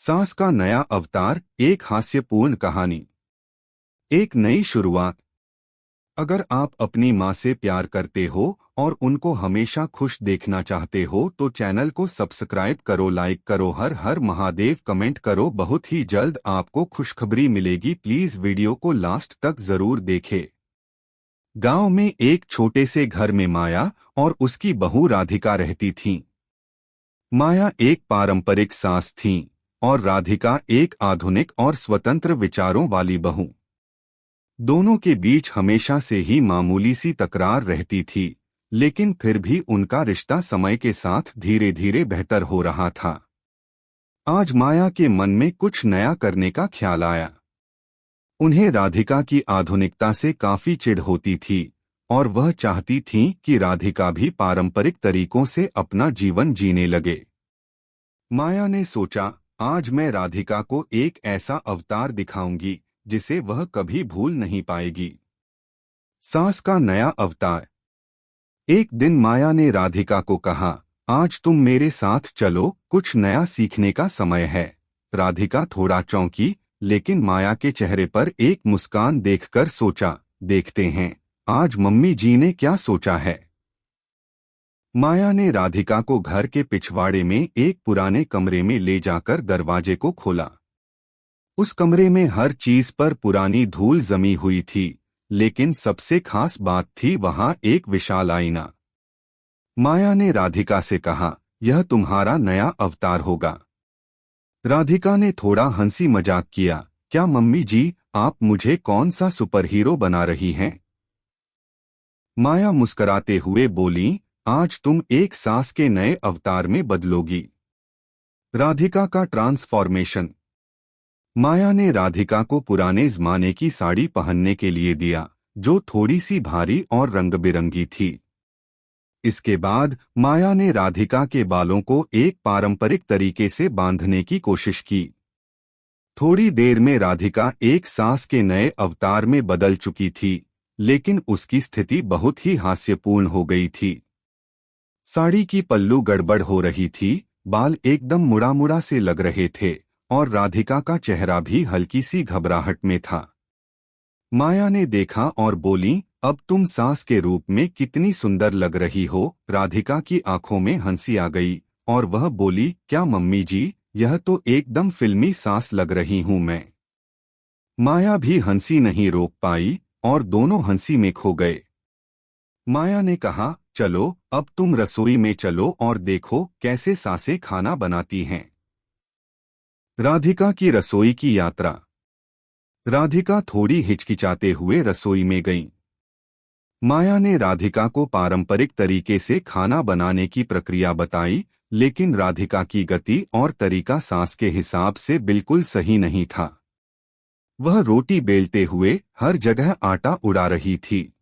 सास का नया अवतार, एक हास्यपूर्ण कहानी। एक नई शुरुआत। अगर आप अपनी माँ से प्यार करते हो और उनको हमेशा खुश देखना चाहते हो तो चैनल को सब्सक्राइब करो, लाइक करो, हर हर महादेव कमेंट करो। बहुत ही जल्द आपको खुशखबरी मिलेगी, प्लीज वीडियो को लास्ट तक जरूर देखें। गांव में एक छोटे से घर में माया और उसकी बहू राधिका रहती थीं। माया एक पारंपरिक सास थीं और राधिका एक आधुनिक और स्वतंत्र विचारों वाली बहू। दोनों के बीच हमेशा से ही मामूली सी तकरार रहती थी, लेकिन फिर भी उनका रिश्ता समय के साथ धीरे धीरे बेहतर हो रहा था। आज माया के मन में कुछ नया करने का ख्याल आया। उन्हें राधिका की आधुनिकता से काफी चिढ़ होती थी और वह चाहती थीं कि राधिका भी पारंपरिक तरीकों से अपना जीवन जीने लगे। माया ने सोचा, आज मैं राधिका को एक ऐसा अवतार दिखाऊंगी जिसे वह कभी भूल नहीं पाएगी। सास का नया अवतार। एक दिन माया ने राधिका को कहा, आज तुम मेरे साथ चलो, कुछ नया सीखने का समय है। राधिका थोड़ा चौंकी, लेकिन माया के चेहरे पर एक मुस्कान देखकर सोचा, देखते हैं आज मम्मी जी ने क्या सोचा है। माया ने राधिका को घर के पिछवाड़े में एक पुराने कमरे में ले जाकर दरवाजे को खोला। उस कमरे में हर चीज पर पुरानी धूल जमी हुई थी, लेकिन सबसे खास बात थी वहां एक विशाल आईना। माया ने राधिका से कहा, यह तुम्हारा नया अवतार होगा। राधिका ने थोड़ा हंसी मजाक किया, क्या मम्मी जी, आप मुझे कौन सा सुपर हीरो बना रही हैं? माया मुस्कुराते हुए बोली, आज तुम एक सास के नए अवतार में बदलोगी। राधिका का ट्रांसफॉर्मेशन। माया ने राधिका को पुराने जमाने की साड़ी पहनने के लिए दिया, जो थोड़ी सी भारी और रंग बिरंगी थी। इसके बाद माया ने राधिका के बालों को एक पारंपरिक तरीके से बांधने की कोशिश की। थोड़ी देर में राधिका एक सास के नए अवतार में बदल चुकी थी, लेकिन उसकी स्थिति बहुत ही हास्यपूर्ण हो गई थी। साड़ी की पल्लू गड़बड़ हो रही थी, बाल एकदम मुड़ा मुड़ा से लग रहे थे और राधिका का चेहरा भी हल्की सी घबराहट में था। माया ने देखा और बोली, अब तुम सास के रूप में कितनी सुंदर लग रही हो। राधिका की आंखों में हंसी आ गई और वह बोली, क्या मम्मी जी, यह तो एकदम फिल्मी सास लग रही हूं मैं। माया भी हंसी नहीं रोक पाई और दोनों हंसी में खो गए। माया ने कहा, चलो अब तुम रसोई में चलो और देखो कैसे सासें खाना बनाती हैं। राधिका की रसोई की यात्रा। राधिका थोड़ी हिचकिचाते हुए रसोई में गई। माया ने राधिका को पारंपरिक तरीके से खाना बनाने की प्रक्रिया बताई, लेकिन राधिका की गति और तरीका सास के हिसाब से बिल्कुल सही नहीं था। वह रोटी बेलते हुए हर जगह आटा उड़ा रही थी।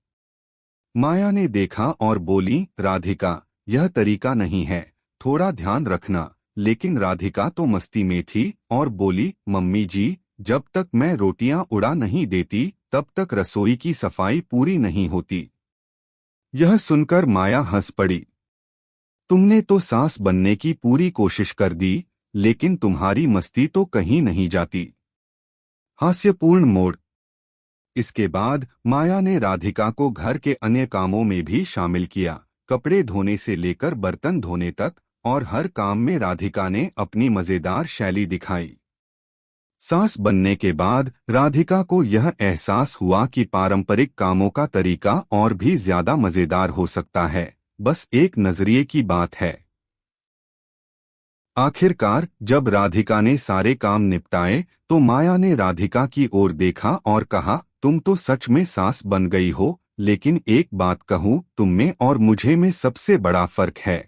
माया ने देखा और बोली, राधिका, यह तरीका नहीं है, थोड़ा ध्यान रखना। लेकिन राधिका तो मस्ती में थी और बोली, मम्मी जी, जब तक मैं रोटियां उड़ा नहीं देती तब तक रसोई की सफाई पूरी नहीं होती। यह सुनकर माया हंस पड़ी। तुमने तो सास बनने की पूरी कोशिश कर दी, लेकिन तुम्हारी मस्ती तो कहीं नहीं जाती। हास्यपूर्ण मोड़। इसके बाद माया ने राधिका को घर के अन्य कामों में भी शामिल किया, कपड़े धोने से लेकर बर्तन धोने तक, और हर काम में राधिका ने अपनी मजेदार शैली दिखाई। सास बनने के बाद राधिका को यह एहसास हुआ कि पारंपरिक कामों का तरीका और भी ज्यादा मजेदार हो सकता है, बस एक नजरिए की बात है। आखिरकार जब राधिका ने सारे काम निपटाए तो माया ने राधिका की ओर देखा और कहा, तुम तो सच में सास बन गई हो, लेकिन एक बात कहूं, तुम में और मुझे में सबसे बड़ा फर्क है।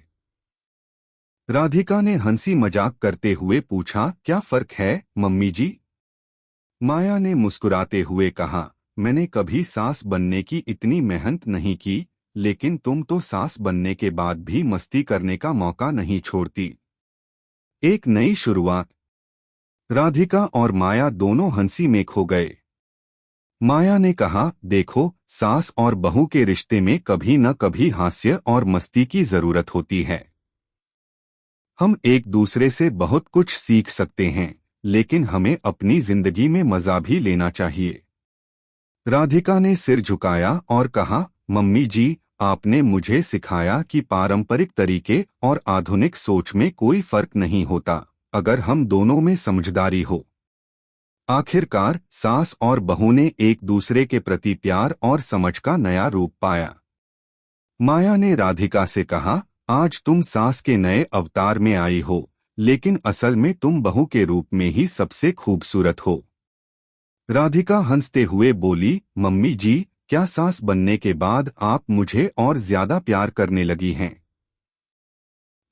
राधिका ने हंसी मजाक करते हुए पूछा, क्या फर्क है मम्मी जी? माया ने मुस्कुराते हुए कहा, मैंने कभी सास बनने की इतनी मेहनत नहीं की, लेकिन तुम तो सास बनने के बाद भी मस्ती करने का मौका नहीं छोड़ती। एक नई शुरुआत। राधिका और माया दोनों हंसी में खो गए। माया ने कहा, देखो, सास और बहू के रिश्ते में कभी न कभी हास्य और मस्ती की जरूरत होती है। हम एक दूसरे से बहुत कुछ सीख सकते हैं, लेकिन हमें अपनी जिंदगी में मजा भी लेना चाहिए। राधिका ने सिर झुकाया और कहा, मम्मी जी, आपने मुझे सिखाया कि पारंपरिक तरीके और आधुनिक सोच में कोई फर्क नहीं होता, अगर हम दोनों में समझदारी हो। आखिरकार सास और बहू ने एक दूसरे के प्रति प्यार और समझ का नया रूप पाया। माया ने राधिका से कहा, आज तुम सास के नए अवतार में आई हो, लेकिन असल में तुम बहू के रूप में ही सबसे खूबसूरत हो। राधिका हंसते हुए बोली, मम्मी जी, क्या सास बनने के बाद आप मुझे और ज्यादा प्यार करने लगी हैं?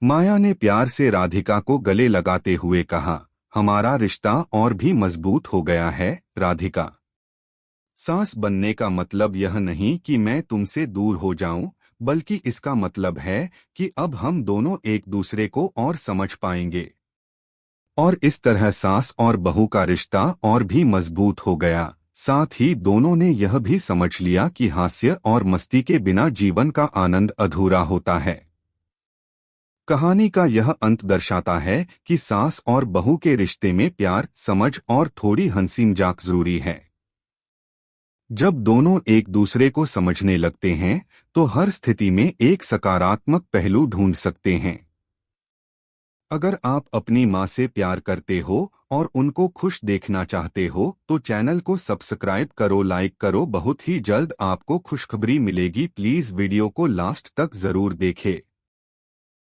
माया ने प्यार से राधिका को गले लगाते हुए कहा, हमारा रिश्ता और भी मजबूत हो गया है राधिका। सास बनने का मतलब यह नहीं कि मैं तुमसे दूर हो जाऊं, बल्कि इसका मतलब है कि अब हम दोनों एक दूसरे को और समझ पाएंगे। और इस तरह सास और बहू का रिश्ता और भी मजबूत हो गया। साथ ही दोनों ने यह भी समझ लिया कि हास्य और मस्ती के बिना जीवन का आनंद अधूरा होता है। कहानी का यह अंत दर्शाता है कि सास और बहू के रिश्ते में प्यार, समझ और थोड़ी हंसी मजाक जरूरी है। जब दोनों एक दूसरे को समझने लगते हैं तो हर स्थिति में एक सकारात्मक पहलू ढूंढ सकते हैं। अगर आप अपनी माँ से प्यार करते हो और उनको खुश देखना चाहते हो तो चैनल को सब्सक्राइब करो, लाइक करो। बहुत ही जल्द आपको खुशखबरी मिलेगी। प्लीज वीडियो को लास्ट तक जरूर देखें।